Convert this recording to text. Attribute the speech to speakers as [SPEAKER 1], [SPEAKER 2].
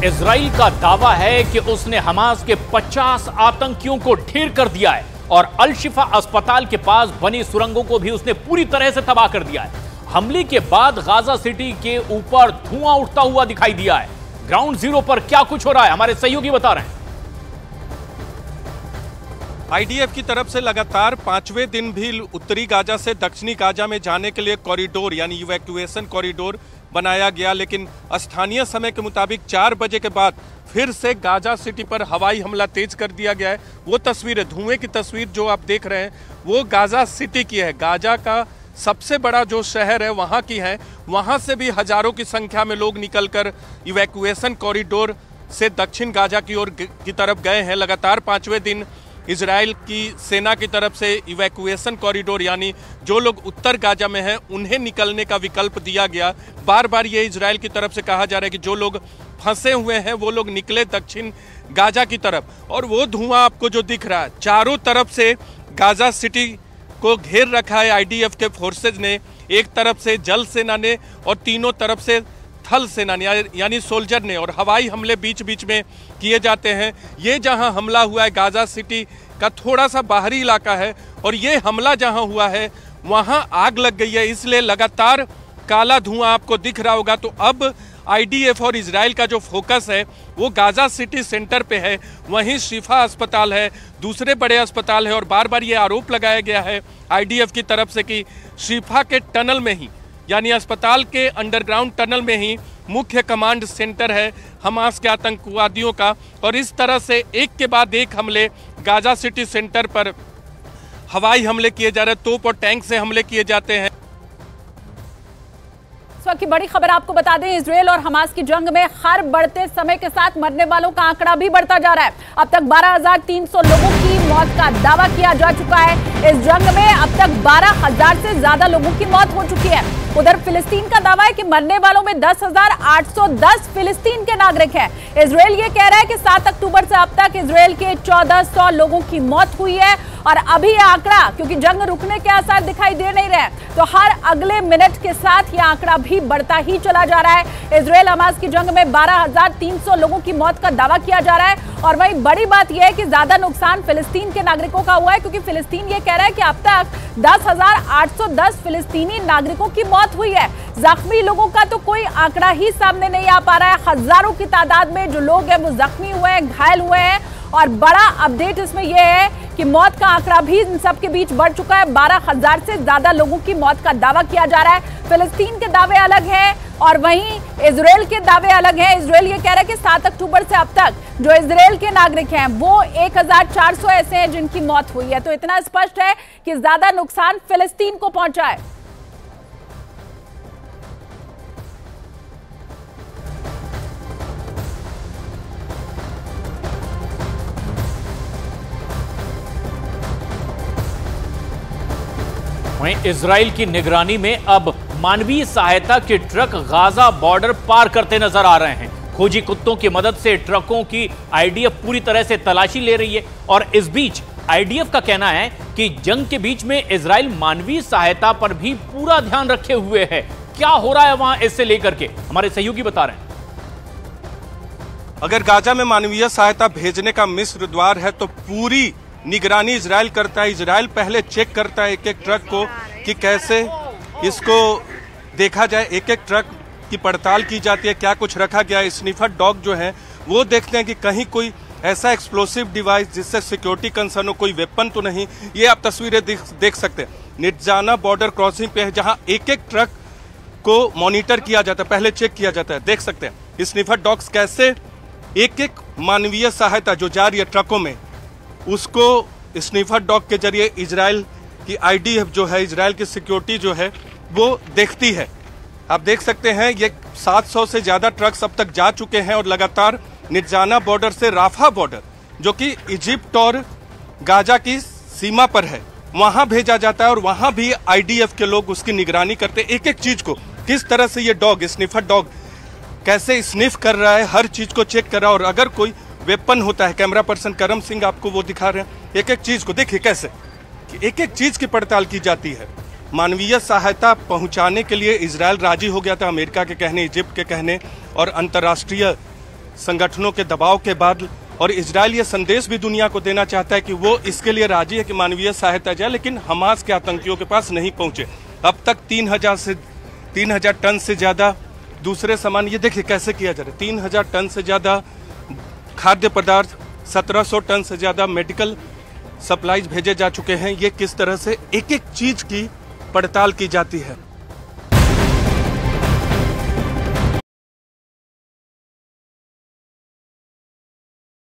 [SPEAKER 1] Israel का दावा है कि उसने हमास के 50 आतंकियों को ढेर कर दिया है और अल शिफा अस्पताल के पास बनी सुरंगों को भी उसने पूरी तरह से तबाह कर दिया है। हमले के बाद गाजा सिटी के ऊपर धुआं उठता हुआ दिखाई दिया है। ग्राउंड जीरो पर क्या कुछ हो रहा है, हमारे सहयोगी बता रहे हैं।
[SPEAKER 2] आईडीएफ की तरफ से लगातार 5वें दिन भी उत्तरी गाजा से दक्षिणी गाजा में जाने के लिए कॉरिडोर यानी इवैक्यूएशन कॉरिडोर बनाया गया, लेकिन स्थानीय समय के मुताबिक 4 बजे के बाद फिर से गाजा सिटी पर हवाई हमला तेज कर दिया गया है। वो तस्वीरें, धुएं की तस्वीर जो आप देख रहे हैं वो गाजा सिटी की है। गाजा का सबसे बड़ा जो शहर है वहाँ की है। वहाँ से भी हजारों की संख्या में लोग निकलकर इवैक्यूएशन कॉरिडोर से दक्षिण गाजा की ओर की तरफ गए हैं। लगातार 5वें दिन इजराइल की सेना की तरफ से इवैक्यूएशन कॉरिडोर यानी जो लोग उत्तर गाजा में हैं उन्हें निकलने का विकल्प दिया गया। बार बार ये इजराइल की तरफ से कहा जा रहा है कि जो लोग फंसे हुए हैं वो लोग निकले दक्षिण गाजा की तरफ। और वो धुआं आपको जो दिख रहा है, चारों तरफ से गाजा सिटी को घेर रखा है आईडीएफ के फोर्सेज ने। एक तरफ से जल सेना ने और तीनों तरफ से थल सेना यानी सोल्जर ने, और हवाई हमले बीच बीच में किए जाते हैं। ये जहां हमला हुआ है गाजा सिटी का थोड़ा सा बाहरी इलाका है और ये हमला जहां हुआ है वहां आग लग गई है, इसलिए लगातार काला धुआं आपको दिख रहा होगा। तो अब आईडीएफ और इजराइल का जो फोकस है वो गाजा सिटी सेंटर पे है। वहीं शिफा अस्पताल है, दूसरे बड़े अस्पताल है, और बार बार ये आरोप लगाया गया है आईडीएफ की तरफ से कि शिफा के टनल में ही यानी अस्पताल के अंडरग्राउंड टनल में ही मुख्य कमांड सेंटर है हमास के आतंकवादियों का। और इस तरह से एक के बाद एक हमले गाजा सिटी सेंटर पर हवाई हमले किए जा रहे हैं, तोप और टैंक से हमले किए जाते हैं।
[SPEAKER 3] इस वक्त की बड़ी खबर आपको बता दें, इजराइल और हमास की जंग में हर बढ़ते समय के साथ मरने वालों का आंकड़ा भी बढ़ता जा रहा है। अब तक 12,300 लोगों की मौत का दावा किया जा चुका है। इस जंग में अब तक 12,000 से ज्यादा लोगों की मौत हो चुकी है। उधर फिलिस्तीन का दावा है कि मरने वालों में 10,810 फिलिस्तीन के नागरिक हैं। इजराइल ये कह रहा है कि 7 अक्टूबर से अब तक इजराइल के 1,400 लोगों की मौत हुई है। और अभी यह आंकड़ा, क्योंकि जंग रुकने के आसार दिखाई दे नहीं रहे, तो हर अगले मिनट के साथ यह आंकड़ा भी बढ़ता ही चला जा रहा है। इजराइल हमास की जंग में 12,300 लोगों की मौत का दावा किया जा रहा है। और वहीं बड़ी बात यह है कि ज्यादा नुकसान फिलिस्तीन के नागरिकों का हुआ है, क्योंकि फिलिस्तीन ये कह रहा है कि अब तक 10,810 फिलिस्तीनी नागरिकों की मौत हुई है। जख्मी लोगों का तो कोई आंकड़ा ही सामने नहीं आ पा रहा है। हजारों की तादाद में जो लोग हैं वो जख्मी हुए हैं, घायल हुए हैं। और बड़ा अपडेट इसमें यह है कि मौत का आंकड़ा भी इन सब के बीच बढ़ चुका है। 12,000 से ज्यादा लोगों की मौत का दावा किया जा रहा है। फिलिस्तीन के दावे अलग हैं और वहीं इजराइल के दावे अलग हैं। इजराइल ये कह रहा है कि 7 अक्टूबर से अब तक जो इजराइल के नागरिक हैं वो 1,400 ऐसे हैं जिनकी मौत हुई है। तो इतना स्पष्ट है कि ज्यादा नुकसान फिलिस्तीन को पहुंचा है।
[SPEAKER 1] वहीं इजराइल की निगरानी में अब मानवीय सहायता के ट्रक गाजा बॉर्डर पार करते नजर आ रहे हैं। खोजी कुत्तों की मदद से ट्रकों की आईडीएफ पूरी तरह से तलाशी ले रही है। और इस बीच आईडीएफ का कहना है कि जंग के बीच में इजराइल मानवीय सहायता पर भी पूरा ध्यान रखे हुए है। क्या हो रहा है वहां, इससे लेकर के हमारे सहयोगी बता रहे हैं।
[SPEAKER 2] अगर गाजा में मानवीय सहायता भेजने का मिस्र द्वार है तो पूरी निगरानी इजराइल करता है। इजराइल पहले चेक करता है एक एक ट्रक को कि कैसे इसको देखा जाए, एक एक ट्रक की पड़ताल की जाती है, क्या कुछ रखा गया है। स्निफर डॉग जो है वो देखते हैं कि कहीं कोई ऐसा एक्सप्लोसिव डिवाइस जिससे सिक्योरिटी कंसर्न हो, कोई वेपन तो नहीं। ये आप तस्वीरें देख सकते हैं निजाना बॉर्डर क्रॉसिंग पे है, जहां एक एक ट्रक को मॉनिटर किया जाता है, पहले चेक किया जाता है। देख सकते हैं स्निफर डॉग्स कैसे एक एक मानवीय सहायता जो जा रही है ट्रकों में उसको स्निफर डॉग के जरिए इजराइल की आईडीएफ जो है, इजराइल की सिक्योरिटी जो है वो देखती है। आप देख सकते हैं ये 700 से ज्यादा ट्रक्स अब तक जा चुके हैं और लगातार निजाना बॉर्डर से राफा बॉर्डर जो कि इजिप्ट और गाजा की सीमा पर है वहां भेजा जाता है। और वहां भी आईडीएफ के लोग उसकी निगरानी करते हैं, एक एक चीज को किस तरह से ये डॉग स्निफर डॉग कैसे स्निफ कर रहा है, हर चीज को चेक कर रहा है। और अगर कोई वेपन होता है, कैमरा पर्सन करम सिंह आपको वो दिखा रहे हैं, एक एक चीज को देखिए कैसे कि एक एक चीज की पड़ताल की जाती है। मानवीय सहायता पहुंचाने के लिए इजराइल राजी हो गया था, अमेरिका के कहने, इजिप्ट के कहने और अंतर्राष्ट्रीय संगठनों के दबाव के बाद, और इजराइल ये संदेश भी दुनिया को देना चाहता है कि वो इसके लिए राजी है कि मानवीय सहायता जाए, लेकिन हमास के आतंकियों के पास नहीं पहुंचे। अब तक 3,000 टन से ज़्यादा दूसरे सामान, ये देखिए कैसे किया जा रहा है, 3,000 टन से ज़्यादा खाद्य पदार्थ, 1,700 टन से ज़्यादा मेडिकल सप्लाईज भेजे जा चुके हैं। ये किस तरह से एक एक चीज़ की पड़ताल की जाती है।